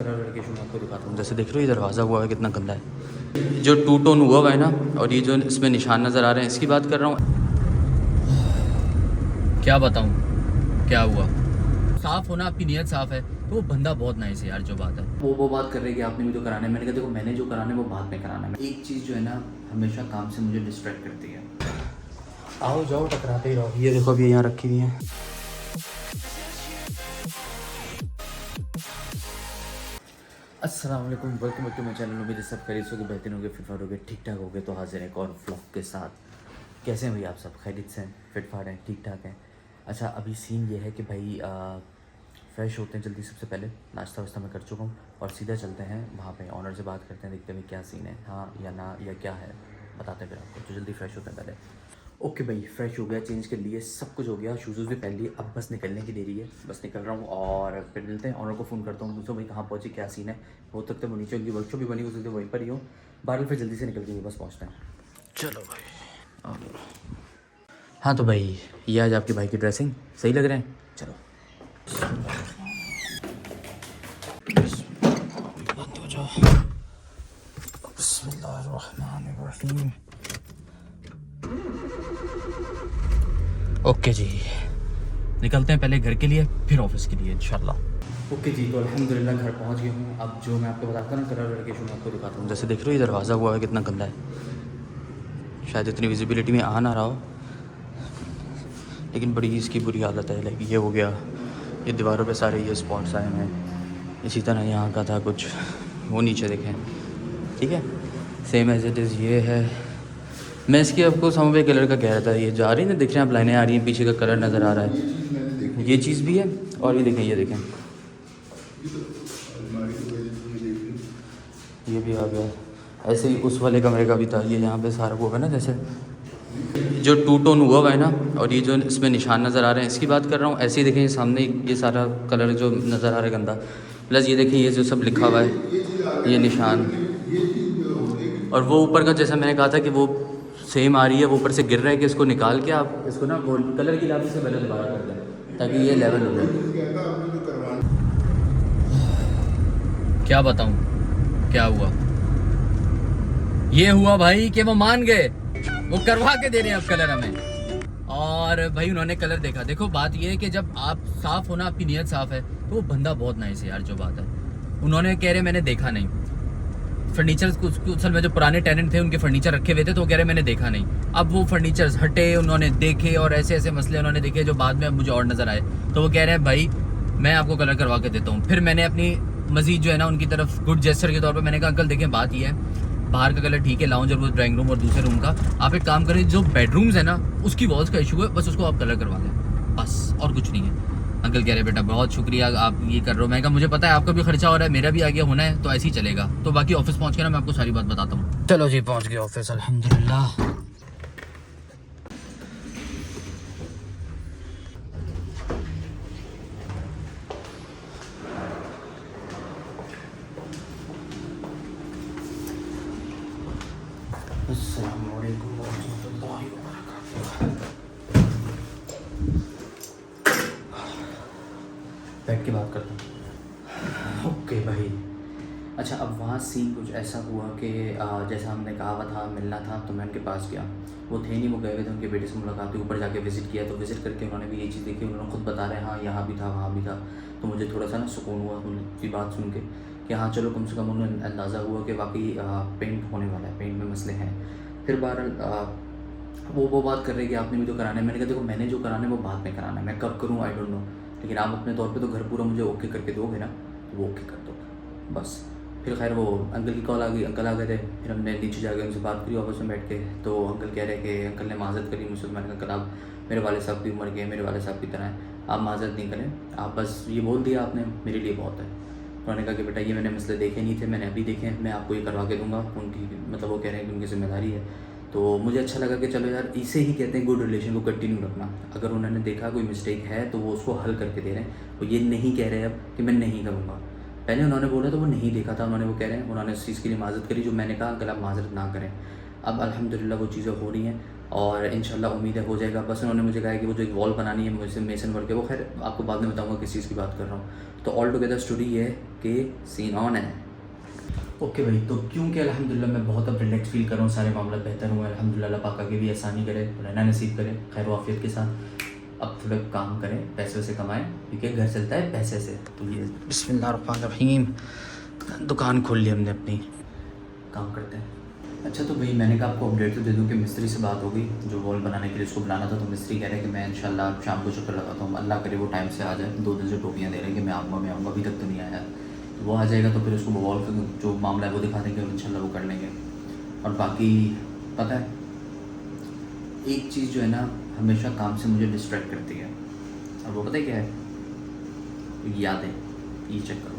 लड़के मैं आपको दिखाता हूँ। जैसे देख रहे हो ये दरवाज़ा हुआ है कितना गंदा है, जो टू टोन हुआ है ना, और ये जो इसमें निशान नज़र आ रहे हैं इसकी बात कर रहा हूँ। क्या बताऊँ क्या हुआ। साफ़ होना, आपकी नीयत साफ़ है तो वो बंदा बहुत नाइस है यार। जो बात है वो बात कर रहे हैं कि आपने भी तो कराना है। मैंने कहा देखो मैंने जो कराना है वो बाद में कराना है। एक चीज़ जो है ना हमेशा काम से मुझे डिस्ट्रैक्ट करती है। आओ जाओ टकराते ही रहो। ये देखो अभी यहाँ रखी हुई है। अस्सलाम वालेकुम, welcome back to my channel. उम्मीद है सब खैरियत होगे, बेहतरीन होगे, फिट फाट होगे, ठीक ठाक होगे। तो हाजिर है एक और व्लॉग के साथ। कैसे हैं भाई आप सब? खैरियत से हैं, फिट फाट हैं, ठीक ठाक हैं। अच्छा अभी सीन ये है कि भाई फ्रेश होते हैं जल्दी। सबसे पहले नाश्ता वास्ता मैं कर चुका हूँ और सीधा चलते हैं वहाँ पे ऑनर से बात करते हैं, देखते हैं क्या सीन है, हाँ या ना या क्या है, बताते हैं फिर आपको। तो जल्दी फ्रेश होते हैं पहले। ओके भाई, फ्रेश हो गया, चेंज कर लिए, सब कुछ हो गया, शूज़ भी पहन लिए। अब बस निकलने की देरी है, बस निकल रहा हूँ और फिर मिलते हैं। ऑनर को फ़ोन करता हूँ, पूछो भाई कहाँ पहुँचे, क्या सीन है। हो सकता है वो नीचे उनकी वर्कशॉप भी बनी हो सकती है, वहीं पर ही हो। बाहर फिर जल्दी से निकल के बस पहुँचते हैं। चलो भाई। हाँ तो भाई ये आज आपके भाई की ड्रेसिंग सही लग रहे हैं। चलो बंद हो जाओ। बिस्मिल्लाहिर्रहमानिर्रहीम। ओके जी, निकलते हैं पहले घर के लिए फिर ऑफिस के लिए इंशाल्लाह। ओके जी, तो अल्हम्दुलिल्लाह घर पहुंच गया हूँ। अब जो मैं आपको बताता ना कलर लड़के मैं आपको दिखाता हूँ। जैसे देख रहे हो ये दरवाज़ा हुआ है कितना गंदा है, शायद इतनी विजिबिलिटी में आ ना रहा हो, लेकिन बड़ी इसकी बुरी हालत है। लाइक ये हो गया, ये दीवारों पे सारे ये स्पॉट्स आए हैं। इसी तरह यहाँ का था कुछ, वो नीचे देखें, ठीक है सेम एज इट इज़ ये है। मैं इसकी आपको समवे कलर का कह रहा था। ये जा रही है ना, दिख रहे हैं आप, लाइनें आ रही हैं, पीछे का कलर नज़र आ रहा है, ये चीज़ भी है। और ये देखें, ये देखें, ये भी आ गया। ऐसे ही उस वाले कमरे का भी था, ये यहाँ पे सारा वो है ना, जैसे जो टू टोन हुआ है ना, और ये जो इसमें निशान नज़र आ रहे हैं इसकी बात कर रहा हूँ। ऐसे ही देखें ये सामने ये सारा कलर जो नज़र आ रहा है गंदा, प्लस ये देखें ये जो सब लिखा हुआ है ये निशान, और वो ऊपर का जैसा मैंने कहा था कि वो सेम आ रही है, वो ऊपर से गिर रहा है कि इसको निकाल के आप इसको ना वो कलर की लाठी से पहले दोबारा कर दें ताकि ये लेवल हो जाए। क्या बताऊँ क्या हुआ। ये हुआ भाई कि वो मान गए, वो करवा के दे रहे हैं अब कलर हमें। और भाई उन्होंने कलर देखा। देखो बात ये है कि जब आप साफ़ होना, आपकी नीयत साफ़ है तो वो बंदा बहुत नाइस है यार। जो बात है उन्होंने कह रहे मैंने देखा नहीं, फर्नीचर असल में जो पुराने टेनेंट थे उनके फर्नीचर रखे हुए थे तो वो कह रहे मैंने देखा नहीं। अब वो फर्नीचर्स हटे, उन्होंने देखे और ऐसे ऐसे मसले उन्होंने देखे जो बाद में अब मुझे और नज़र आए। तो वो कह रहे हैं भाई मैं आपको कलर करवा के देता हूँ। फिर मैंने अपनी मजीद जो है ना उनकी तरफ गुड जेस्चर के तौर पर मैंने कहा अंकल देखें बात ये है, बाहर का कलर ठीक है, लाउंज और वो ड्राइंग रूम और दूसरे रूम का, आप एक काम करें जो बेडरूम्स है ना उसकी वॉल्स का इशू है, बस उसको आप कलर करवा दें, बस और कुछ नहीं है। अंकल कह रहे बेटा बहुत शुक्रिया आप ये कर रहे हो। मैं कहा मुझे पता है आपका भी खर्चा हो रहा है, मेरा भी आगे होना है, तो ऐसे ही चलेगा। तो बाकी ऑफिस पहुंच के ना मैं आपको सारी बात बताता हूँ। चलो जी पहुंच गए ऑफिस अल्हम्दुलिल्लाह। अस्सलाम वालेकुम वरहमतुल्लाहि वबरकातुहू। बैठ के बात करता हूँ। ओके भाई, अच्छा अब वहाँ सीन कुछ ऐसा हुआ कि जैसा हमने कहा हुआ था मिलना था, तो मैं उनके पास गया। वो थे नहीं, वो गए हुए थे, उनके बेटे से मुलाकात हुई, ऊपर जाके विज़िट किया। तो विज़िट करके उन्होंने भी ये चीज़ देखी, उन्होंने खुद बता रहे हैं हाँ यहाँ भी था वहाँ भी था। तो मुझे थोड़ा सा ना सुकून हुआ उनकी बात सुन के कि हाँ चलो कम से कम उन्हें अंदाज़ा हुआ कि वाकई पेंट होने वाला है, पेंट में मसले हैं। फिर बहरहाल वो बात कर रहे हैं कि आपने भी तो कराना है। मैंने कहा देखो मैंने जो कराना है वो बाद में कराना है, मैं कब करूँ आई डोंट नो, लेकिन आप अपने तौर पे तो घर पूरा मुझे ओके करके दोगे ना, तो वो ओके कर दो बस। फिर खैर वो अंकल की कॉल आ गई, अंकल आ गए थे। फिर हमने नीचे जाकर उनसे बात करी ऑफिस में बैठ के। तो अंकल कह रहे कि अंकल ने माजरत करी मुझसे। मैंने कहा अंकल आप मेरे वाले साहब की उम्र के हैं, मेरे वाले साहब की तरह हैं, आप माजरत नहीं करें, आप बस ये बोल दिया आपने मेरे लिए बहुत है। उन्होंने कहा कि बेटा ये मैंने मसले देखे नहीं थे, मैंने अभी देखे हैं, मैं आपको ये करवा के दूंगा। उनकी मतलब वो कह रहे हैं कि उनकी जिम्मेदारी है। तो मुझे अच्छा लगा कि चलो यार इसे ही कहते हैं गुड रिलेशन को कंटिन्यू रखना। अगर उन्होंने देखा कोई मिस्टेक है तो वो उसको हल करके दे रहे हैं, वो ये नहीं कह रहे अब कि मैं नहीं करूँगा। पहले उन्होंने बोला तो वो नहीं देखा था, उन्होंने वो कह रहे हैं उन्होंने इस चीज़ के लिए माजरत करी जो मैंने कहा अंकल आप माजरत ना करें। अब अल्हम्दुलिल्लाह वो चीज़ें हो रही हैं। और इंशाल्लाह उम्मीद है हो जाएगा। बस उन्होंने मुझे कहा है कि वो जो एक वॉल बनानी है मुझसे मेसन वर्क है, वो खैर आपको बाद में बताऊँगा किस चीज़ की बात कर रहा हूँ। तो ऑल टुगेदर स्टोरी ये है कि सीन ऑन है। ओके भाई, तो क्योंकि अल्हम्दुलिल्लाह मैं बहुत अब रिलैक्स फील कर रहा हूँ, सारे मामला बेहतर हुए अल्हम्दुलिल्लाह, अल्लाह पाक आगे भी आसानी करे, रहना नसीब करे खैर वाफियत के साथ। अब थोड़ा काम करें, पैसे वैसे कमाएं, क्योंकि घर चलता है पैसे से। तो ये बिस्मिल्लाहिर्रहमानिर्रहीम, दुकान खोल ली हमने अपनी, काम करते हैं। अच्छा तो भाई मैंने कहा आपको अपडेट तो दे दूँ कि मिस्त्री से बात हो गई, जो वॉल बनाने के लिए उसको बुलाना था। तो मिस्त्री कह रहे हैं कि मैं इंशाल्लाह शाम को चक्कर लगाता हूँ, अल्लाह करे वो टाइम से आ जाए। 2 दिन से टोपियाँ दे रहे हैं कि मैं आऊँगा, अभी तक तो नहीं आया। तो वो आ जाएगा तो फिर उसको वॉल का जो मामला है वो दिखा देंगे और इंशाल्लाह वो कर लेंगे। और बाकी पता है एक चीज़ जो है ना हमेशा काम से मुझे डिस्ट्रैक्ट करती है, और वो पता है क्या है? यादें। ये चेक करो।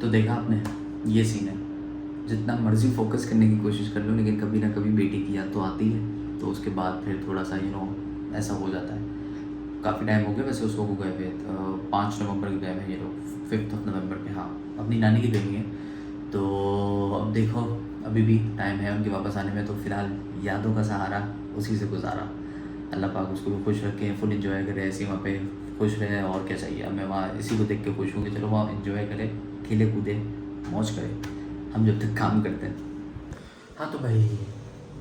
तो देखा आपने, ये सीन है। जितना मर्ज़ी फोकस करने की कोशिश कर लो, लेकिन कभी ना कभी बेटी की याद तो आती है। तो उसके बाद फिर थोड़ा सा ऐसा हो जाता है। काफ़ी टाइम हो गया वैसे उसको गए हुए, 5 नवंबर के गए हुए ये लोग, 5 नवंबर के। हाँ, अपनी नानी की गई है। तो अब देखो अभी भी टाइम है उनके वापस आने में। तो फ़िलहाल यादों का सहारा उसी से गुजारा। अल्लाह पाक उसको भी खुश रखे, फुल एंजॉय करे, ऐसे वहाँ पे खुश रहे। और क्या चाहिए, मैं वहाँ इसी को देख के खुश हूँ कि चलो वहाँ एंजॉय करे, खेले कूदे, मौज करे, हम जब तक काम करते हैं। हाँ तो भाई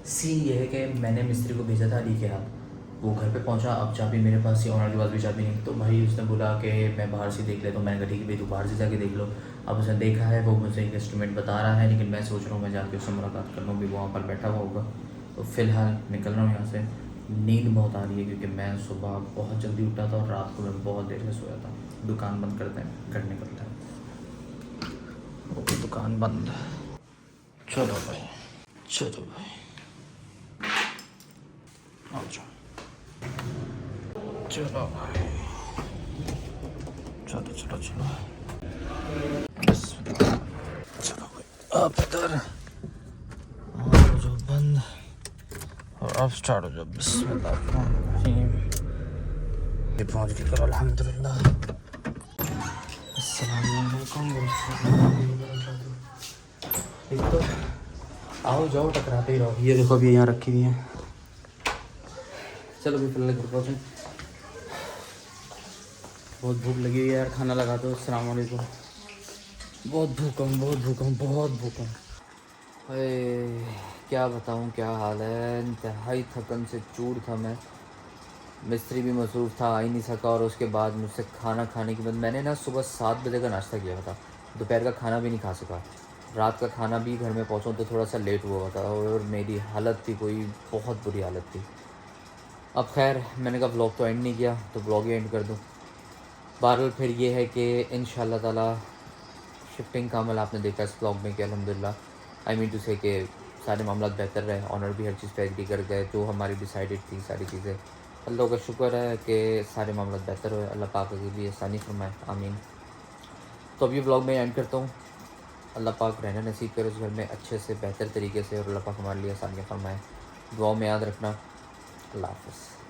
सीन ये है कि मैंने मिस्त्री को भेजा था अली के हाथ, वो घर पे पहुंचा। अब चाबी मेरे पास थी, ऑनर के पास भी चाबी नहीं। तो भाई उसने बोला कि मैं बाहर से देख लेता हूँ। मैंने कहा ठीक है भाई, तू बाहर से जाके देख लो। अब उसने देखा है, वो मुझे एक एस्टिमेट बता रहा है, लेकिन मैं सोच रहा हूँ मैं जाके उससे मुलाकात कर लूँ, भी वहाँ पर बैठा हुआ होगा। तो फ़िलहाल निकल रहा हूँ यहाँ से। नींद बहुत आ रही है क्योंकि मैं सुबह बहुत जल्दी उठा था और रात को मैं बहुत देर से सोया था। दुकान बंद करते हैं, घर निकलता है। ओके, दुकान बंद। चलो भाई, चलो भाई, आ जाओ। चलो भाई, चलो चलो चलो, चलो भाई, आप इधर और जो बंद और अब स्टार्ट हो जाओ। बिस्मिल्लाहिर्रहमानिर्रहीम। ये पहुंच गए करो अल्हम्दुलिल्लाह। अस्सलाम वालेकुम। तो आओ जाओ, टकराते ही रहो। ये देखो अभी यहाँ रखी हुई है। चलो भी फिलहाल घर पहुँचें, बहुत भूख लगी है यार, खाना लगा दो। अस्सलाम वालेकुम। बहुत भूखा हूँ, बहुत भूखा हूँ, बहुत भूखा हूँ। क्या बताऊँ क्या हाल है, इंतहाई थकन से चूर था मैं। मिस्त्री भी मसरूफ़ था, आ ही नहीं सका। और उसके बाद मुझसे खाना खाने के बाद मैंने ना सुबह 7 बजे का नाश्ता किया था, दोपहर का खाना भी नहीं खा सका। रात का खाना भी घर में पहुँचा तो थोड़ा सा लेट हुआ था और मेरी हालत थी कोई, बहुत बुरी हालत थी। अब खैर मैंने कहा व्लॉग तो एंड नहीं किया तो व्लॉग ही एंड कर दूँ। बहरहाल फिर ये है कि इंशाल्लाह ताला शिफ्टिंग का अमल आपने देखा इस व्लॉग में कि अल्हम्दुलिल्लाह, आई मीन टू से कि सारे मामला बेहतर रहे। ऑनर भी हर चीज़ पे एग्री कर गए, जो हमारी डिसाइडेड थी सारी चीज़ें। अल्लाह का शुक्र है कि सारे मामला बेहतर हुए, अल्लाह पाक के लिए आसानी फरमाए, आमीन। तो अब ये व्लॉग मैं एंड करता हूँ। अल्लाह पाक रहना नसीब करे उस घर में अच्छे से, बेहतर तरीके से, और अल्लाह पाक हमारे लिए आसानियाँ फरमाए। दुआओं में याद रखना। अल्लाह हाफ़िज़।